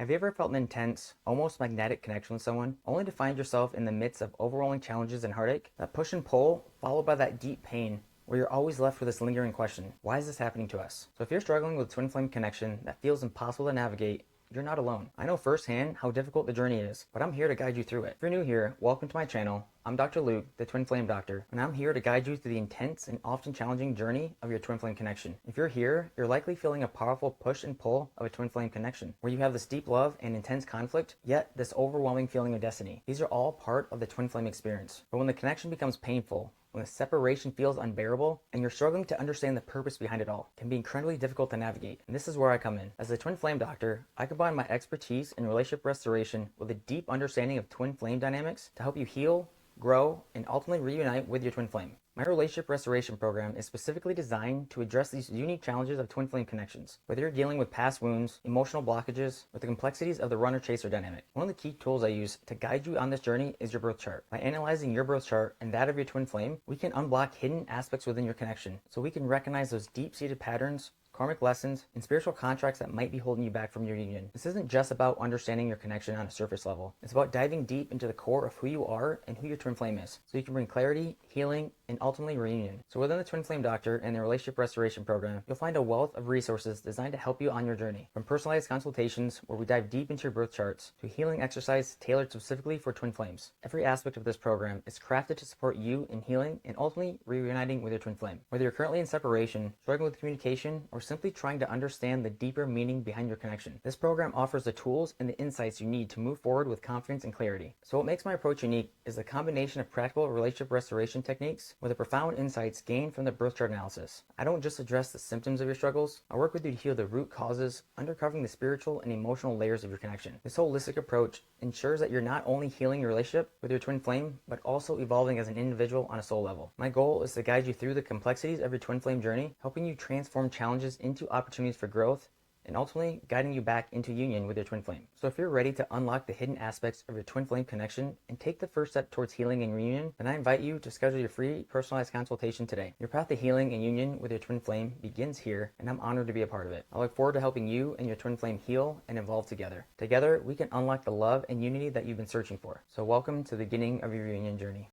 Have you ever felt an intense, almost magnetic connection with someone, only to find yourself in the midst of overwhelming challenges and heartache? That push and pull, followed by that deep pain, where you're always left with this lingering question: why is this happening to us? So if you're struggling with twin flame connection that feels impossible to navigate, you're not alone. I know firsthand how difficult the journey is, but I'm here to guide you through it. If you're new here, welcome to my channel. I'm Dr. Luke, the Twin Flame Doctor, and I'm here to guide you through the intense and often challenging journey of your twin flame connection. If you're here, you're likely feeling a powerful push and pull of a twin flame connection, where you have this deep love and intense conflict, yet this overwhelming feeling of destiny. These are all part of the twin flame experience. But when the connection becomes painful, when the separation feels unbearable, and you're struggling to understand the purpose behind it all, it can be incredibly difficult to navigate. And this is where I come in. As a twin flame doctor, I combine my expertise in relationship restoration with a deep understanding of twin flame dynamics to help you heal, grow, and ultimately reunite with your twin flame. My relationship restoration program is specifically designed to address these unique challenges of twin flame connections. Whether you're dealing with past wounds, emotional blockages, or the complexities of the runner-chaser dynamic, one of the key tools I use to guide you on this journey is your birth chart. By analyzing your birth chart and that of your twin flame, we can unblock hidden aspects within your connection, so we can recognize those deep-seated patterns, karmic lessons, and spiritual contracts that might be holding you back from your union. This isn't just about understanding your connection on a surface level. It's about diving deep into the core of who you are and who your twin flame is, so you can bring clarity, healing, and ultimately reunion. So within the Twin Flame Doctor and the Relationship Restoration Program, you'll find a wealth of resources designed to help you on your journey. From personalized consultations, where we dive deep into your birth charts, to healing exercise tailored specifically for twin flames. Every aspect of this program is crafted to support you in healing and ultimately reuniting with your twin flame. Whether you're currently in separation, struggling with communication, or simply trying to understand the deeper meaning behind your connection, this program offers the tools and the insights you need to move forward with confidence and clarity. So what makes my approach unique is the combination of practical relationship restoration techniques with the profound insights gained from the birth chart analysis. I don't just address the symptoms of your struggles, I work with you to heal the root causes, uncovering the spiritual and emotional layers of your connection. This holistic approach ensures that you're not only healing your relationship with your twin flame, but also evolving as an individual on a soul level. My goal is to guide you through the complexities of your twin flame journey, helping you transform challenges into opportunities for growth, and ultimately guiding you back into union with your twin flame. So if you're ready to unlock the hidden aspects of your twin flame connection and take the first step towards healing and reunion, then I invite you to schedule your free personalized consultation today. Your path to healing and union with your twin flame begins here, and I'm honored to be a part of it. I look forward to helping you and your twin flame heal and evolve together. Together, we can unlock the love and unity that you've been searching for. So welcome to the beginning of your reunion journey.